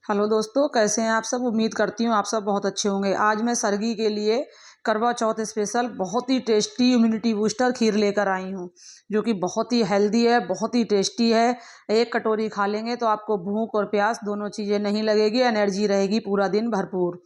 Hello दोस्तों, कैसे हैं आप सब। उम्मीद करती हूँ आप सब बहुत अच्छे होंगे। आज मैं सरगी के लिए करवा चौथ स्पेशल बहुत ही टेस्टी इम्यूनिटी बूस्टर खीर लेकर आई हूँ, जो कि बहुत ही हेल्दी है, बहुत ही टेस्टी है। एक कटोरी खा लेंगे तो आपको भूख और प्यास दोनों चीज़ें नहीं लगेगी, एनर्जी रहेगी पूरा दिन भरपूर।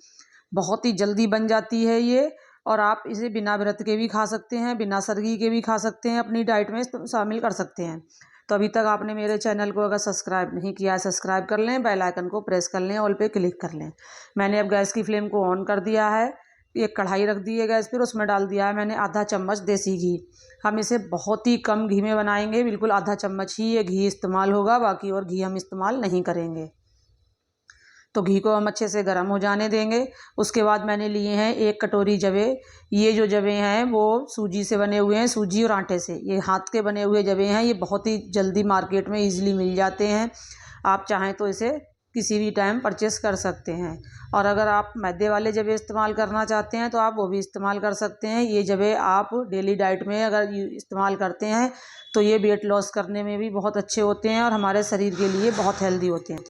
बहुत ही जल्दी बन जाती है ये, और आप इसे बिना व्रत के भी खा सकते हैं, बिना सरगी के भी खा सकते हैं, अपनी डाइट में शामिल कर सकते हैं। तो अभी तक आपने मेरे चैनल को अगर सब्सक्राइब नहीं किया है, सब्सक्राइब कर लें, बेल आइकन को प्रेस कर लें, ऑल पे क्लिक कर लें। मैंने अब गैस की फ्लेम को ऑन कर दिया है। एक कढ़ाई रख दी है गैस पर, उसमें डाल दिया है मैंने आधा चम्मच देसी घी। हम इसे बहुत ही कम घी में बनाएंगे, बिल्कुल आधा चम्मच ही ये घी इस्तेमाल होगा, बाकी और घी हम इस्तेमाल नहीं करेंगे। तो घी को हम अच्छे से गर्म हो जाने देंगे। उसके बाद मैंने लिए हैं 1 कटोरी जवे। ये जो जवे हैं वो सूजी से बने हुए हैं, सूजी और आटे से। ये हाथ के बने हुए जवे हैं, ये बहुत ही जल्दी मार्केट में ईजिली मिल जाते हैं। आप चाहें तो इसे किसी भी टाइम परचेस कर सकते हैं। और अगर आप मैदे वाले जवे इस्तेमाल करना चाहते हैं तो आप वो भी इस्तेमाल कर सकते हैं। ये जवे आप डेली डाइट में अगर इस्तेमाल करते हैं तो ये वेट लॉस करने में भी बहुत अच्छे होते हैं और हमारे शरीर के लिए बहुत हेल्दी होते हैं।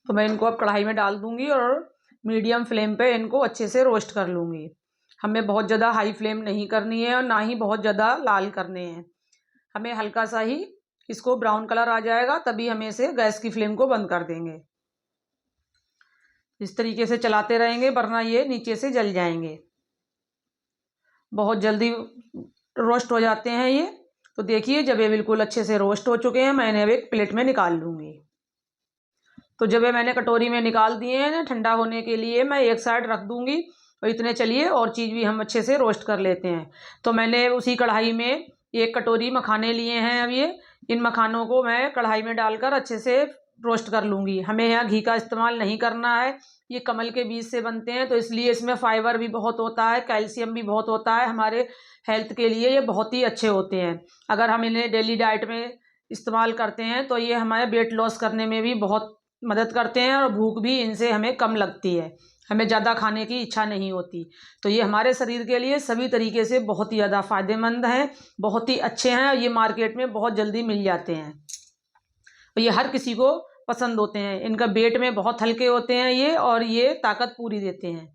तो मैं इनको अब कढ़ाई में डाल दूंगी और मीडियम फ्लेम पे इनको अच्छे से रोस्ट कर लूँगी। हमें बहुत ज़्यादा हाई फ्लेम नहीं करनी है और ना ही बहुत ज़्यादा लाल करने हैं। हमें हल्का सा ही इसको ब्राउन कलर आ जाएगा तभी हमें इसे गैस की फ्लेम को बंद कर देंगे। इस तरीके से चलाते रहेंगे, वरना ये नीचे से जल जाएंगे। बहुत जल्दी रोस्ट हो जाते हैं ये। तो देखिए जब ये बिल्कुल अच्छे से रोस्ट हो चुके हैं, मैंने अब एक प्लेट में निकाल लूँगी। तो जब ये मैंने कटोरी में निकाल दिए हैं ना, ठंडा होने के लिए मैं एक साइड रख दूंगी। और इतने चलिए और चीज़ भी हम अच्छे से रोस्ट कर लेते हैं। तो मैंने उसी कढ़ाई में 1 कटोरी मखाने लिए हैं। अब ये इन मखानों को मैं कढ़ाई में डालकर अच्छे से रोस्ट कर लूँगी। हमें यहाँ घी का इस्तेमाल नहीं करना है। ये कमल के बीज से बनते हैं, तो इसलिए इसमें फाइबर भी बहुत होता है, कैल्शियम भी बहुत होता है। हमारे हेल्थ के लिए ये बहुत ही अच्छे होते हैं। अगर हम इन्हें डेली डाइट में इस्तेमाल करते हैं तो ये हमारे वेट लॉस करने में भी बहुत मदद करते हैं और भूख भी इनसे हमें कम लगती है। हमें ज़्यादा खाने की इच्छा नहीं होती। तो ये हमारे शरीर के लिए सभी तरीके से बहुत ही ज़्यादा फ़ायदेमंद हैं, बहुत ही अच्छे हैं। ये मार्केट में बहुत जल्दी मिल जाते हैं और ये हर किसी को पसंद होते हैं। इनका वेट में बहुत हल्के होते हैं ये, और ये ताकत पूरी देते हैं।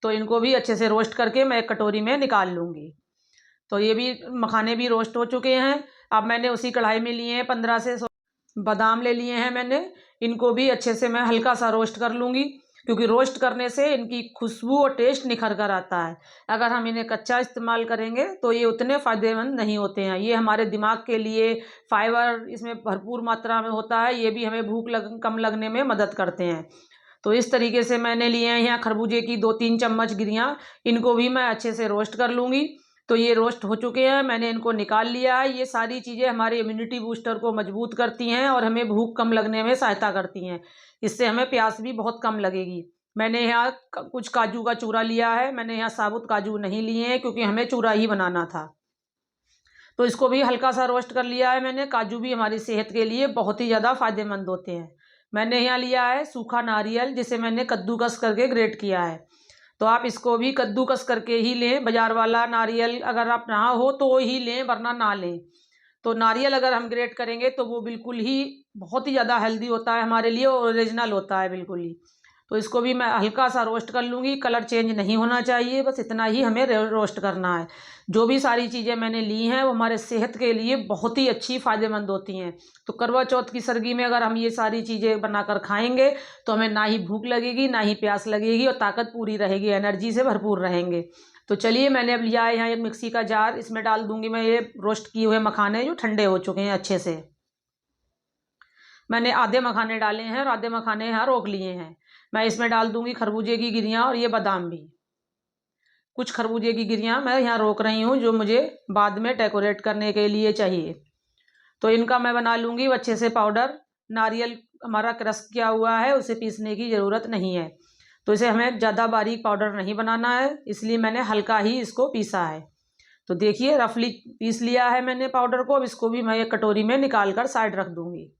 तो इनको भी अच्छे से रोस्ट करके मैं एक कटोरी में निकाल लूँगी। तो ये भी मखाने भी रोस्ट हो चुके हैं। अब मैंने उसी कढ़ाई में लिए हैं 15 से 16 बादाम ले लिए हैं मैंने। इनको भी अच्छे से मैं हल्का सा रोस्ट कर लूँगी, क्योंकि रोस्ट करने से इनकी खुशबू और टेस्ट निखर कर आता है। अगर हम इन्हें कच्चा इस्तेमाल करेंगे तो ये उतने फ़ायदेमंद नहीं होते हैं। ये हमारे दिमाग के लिए फाइबर इसमें भरपूर मात्रा में होता है, ये भी हमें भूख कम लगने में मदद करते हैं। तो इस तरीके से मैंने लिए हैं यहाँ खरबूजे की 2-3 चम्मच गिरियाँ। इनको भी मैं अच्छे से रोस्ट कर लूँगी। तो ये रोस्ट हो चुके हैं, मैंने इनको निकाल लिया है। ये सारी चीज़ें हमारे इम्यूनिटी बूस्टर को मजबूत करती हैं और हमें भूख कम लगने में सहायता करती हैं। इससे हमें प्यास भी बहुत कम लगेगी। मैंने यहाँ कुछ काजू का चूरा लिया है। मैंने यहाँ साबुत काजू नहीं लिए हैं, क्योंकि हमें चूरा ही बनाना था। तो इसको भी हल्का सा रोस्ट कर लिया है मैंने। काजू भी हमारी सेहत के लिए बहुत ही ज़्यादा फायदेमंद होते हैं। मैंने यहाँ लिया है सूखा नारियल, जिसे मैंने कद्दूकस करके ग्रेट किया है। तो आप इसको भी कद्दूकस करके ही लें। बाजार वाला नारियल अगर आप ना हो तो ही लें, वरना ना लें। तो नारियल अगर हम ग्रेट करेंगे तो वो बिल्कुल ही बहुत ही ज़्यादा हेल्दी होता है हमारे लिए, और ओरिजिनल होता है बिल्कुल ही। तो इसको भी मैं हल्का सा रोस्ट कर लूँगी। कलर चेंज नहीं होना चाहिए, बस इतना ही हमें रोस्ट करना है। जो भी सारी चीज़ें मैंने ली हैं वो हमारे सेहत के लिए बहुत ही अच्छी फ़ायदेमंद होती हैं। तो करवा चौथ की सरगी में अगर हम ये सारी चीज़ें बनाकर खाएंगे तो हमें ना ही भूख लगेगी, ना ही प्यास लगेगी, और ताकत पूरी रहेगी, एनर्जी से भरपूर रहेंगे। तो चलिए मैंने अब लिया है यहाँ एक मिक्सी का जार। इसमें डाल दूंगी मैं ये रोस्ट किए हुए मखाने, जो ठंडे हो चुके हैं अच्छे से। मैंने आधे मखाने डाले हैं और आधे मखाने यहाँ रोक लिए हैं। मैं इसमें डाल दूंगी खरबूजे की गिरियाँ और ये बादाम भी। कुछ खरबूजे की गिरियाँ मैं यहाँ रोक रही हूँ, जो मुझे बाद में डेकोरेट करने के लिए चाहिए। तो इनका मैं बना लूँगी अच्छे से पाउडर। नारियल हमारा क्रश किया हुआ है, उसे पीसने की ज़रूरत नहीं है। तो इसे हमें ज़्यादा बारीक पाउडर नहीं बनाना है, इसलिए मैंने हल्का ही इसको पीसा है। तो देखिए रफली पीस लिया है मैंने पाउडर को। अब इसको भी मैं एक कटोरी में निकाल कर साइड रख दूँगी।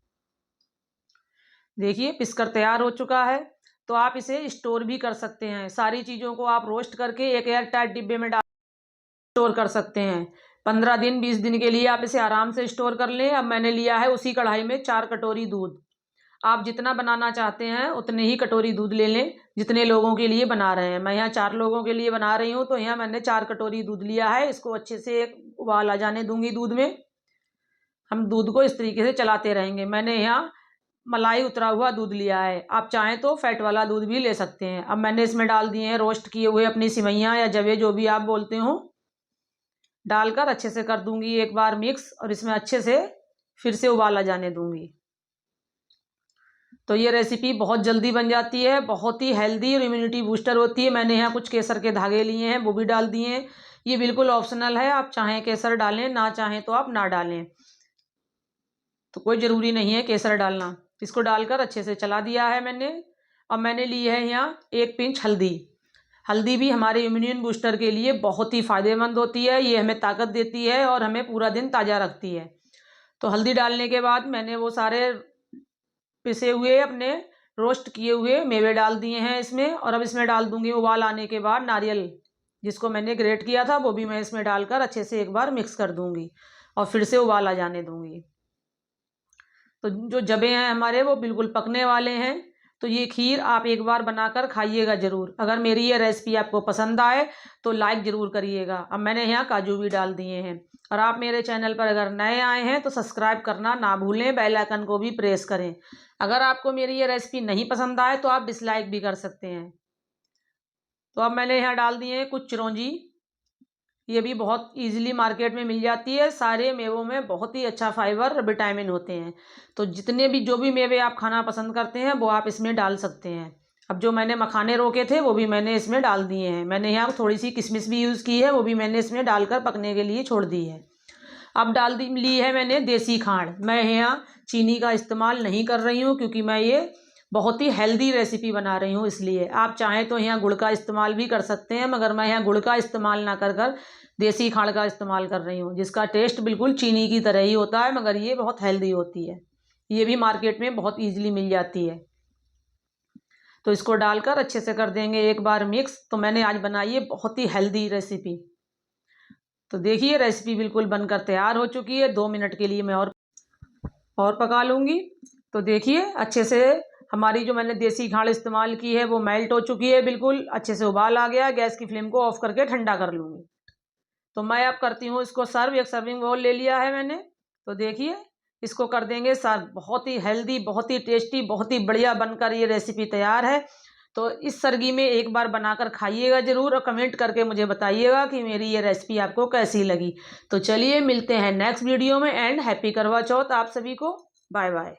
देखिए पिसकर तैयार हो चुका है। तो आप इसे स्टोर भी कर सकते हैं। सारी चीज़ों को आप रोस्ट करके एक एयर टाइट डिब्बे में डाल स्टोर कर सकते हैं। 15 दिन 20 दिन के लिए आप इसे आराम से स्टोर कर लें। अब मैंने लिया है उसी कढ़ाई में 4 कटोरी दूध। आप जितना बनाना चाहते हैं उतने ही कटोरी दूध ले लें जितने लोगों के लिए बना रहे हैं। मैं यहाँ 4 लोगों के लिए बना रही हूँ, तो यहाँ मैंने 4 कटोरी दूध लिया है। इसको अच्छे से एक उबाल आ जाने दूंगी दूध में। हम दूध को इस तरीके से चलाते रहेंगे। मैंने यहाँ मलाई उतरा हुआ दूध लिया है, आप चाहें तो फैट वाला दूध भी ले सकते हैं। अब मैंने इसमें डाल दिए हैं रोस्ट किए हुए अपनी सिवैयाँ या जवे, जो भी आप बोलते हो, डालकर अच्छे से कर दूंगी एक बार मिक्स, और इसमें अच्छे से फिर से उबाला जाने दूंगी। तो ये रेसिपी बहुत जल्दी बन जाती है, बहुत ही हेल्दी और इम्यूनिटी बूस्टर होती है। मैंने यहाँ कुछ केसर के धागे लिए हैं, वो भी डाल दिए हैं। ये बिल्कुल ऑप्शनल है, आप चाहें केसर डालें, ना चाहें तो आप ना डालें, तो कोई ज़रूरी नहीं है केसर डालना। इसको डालकर अच्छे से चला दिया है मैंने। अब मैंने ली है यहाँ 1 पिंच हल्दी। हल्दी भी हमारे इम्यून बूस्टर के लिए बहुत ही फ़ायदेमंद होती है। ये हमें ताकत देती है और हमें पूरा दिन ताज़ा रखती है। तो हल्दी डालने के बाद मैंने वो सारे पिसे हुए अपने रोस्ट किए हुए मेवे डाल दिए हैं इसमें। और अब इसमें डाल दूंगी उबाल आने के बाद नारियल, जिसको मैंने ग्रेट किया था, वो भी मैं इसमें डालकर अच्छे से एक बार मिक्स कर दूंगी और फिर से उबाल आ जाने दूंगी। तो जो जबे हैं हमारे वो बिल्कुल पकने वाले हैं। तो ये खीर आप एक बार बनाकर खाइएगा ज़रूर। अगर मेरी ये रेसिपी आपको पसंद आए तो लाइक ज़रूर करिएगा। अब मैंने यहाँ काजू भी डाल दिए हैं। और आप मेरे चैनल पर अगर नए आए हैं तो सब्सक्राइब करना ना भूलें, बेल आइकन को भी प्रेस करें। अगर आपको मेरी ये रेसिपी नहीं पसंद आए तो आप डिसलाइक भी कर सकते हैं। तो अब मैंने यहाँ डाल दिए हैं कुछ चिरौंजी। ये भी बहुत इजीली मार्केट में मिल जाती है। सारे मेवों में बहुत ही अच्छा फाइबर और विटामिन होते हैं। तो जितने भी जो भी मेवे आप खाना पसंद करते हैं वो आप इसमें डाल सकते हैं। अब जो मैंने मखाने रोके थे वो भी मैंने इसमें डाल दिए हैं। मैंने यहाँ थोड़ी सी किशमिश भी यूज़ की है, वो भी मैंने इसमें डालकर पकने के लिए छोड़ दी है। अब ली है मैंने देसी खांड। मैं यहाँ चीनी का इस्तेमाल नहीं कर रही हूँ, क्योंकि मैं ये बहुत ही हेल्दी रेसिपी बना रही हूँ, इसलिए। आप चाहें तो यहाँ गुड़ का इस्तेमाल भी कर सकते हैं, मगर मैं यहाँ गुड़ का इस्तेमाल ना कर देसी खांड का इस्तेमाल कर रही हूँ, जिसका टेस्ट बिल्कुल चीनी की तरह ही होता है, मगर ये बहुत हेल्दी होती है। ये भी मार्केट में बहुत ईजिली मिल जाती है। तो इसको डालकर अच्छे से कर देंगे एक बार मिक्स। तो मैंने आज बनाई है बहुत ही हेल्दी रेसिपी। तो देखिए रेसिपी बिल्कुल बनकर तैयार हो चुकी है। 2 मिनट के लिए मैं और पका लूँगी। तो देखिए अच्छे से हमारी जो मैंने देसी खांड इस्तेमाल की है वो मेल्ट हो चुकी है, बिल्कुल अच्छे से उबाल आ गया। गैस की फ्लेम को ऑफ करके ठंडा कर लूँगी। तो मैं अब करती हूँ इसको सर्व। एक सर्विंग बाउल ले लिया है मैंने। तो देखिए इसको कर देंगे सर्व। बहुत ही हेल्दी, बहुत ही टेस्टी, बहुत ही बढ़िया बनकर ये रेसिपी तैयार है। तो इस सर्गी में एक बार बनाकर खाइएगा ज़रूर, और कमेंट करके मुझे बताइएगा कि मेरी ये रेसिपी आपको कैसी लगी। तो चलिए मिलते हैं नेक्स्ट वीडियो में। एंड हैप्पी करवा चौथ आप सभी को। Bye bye.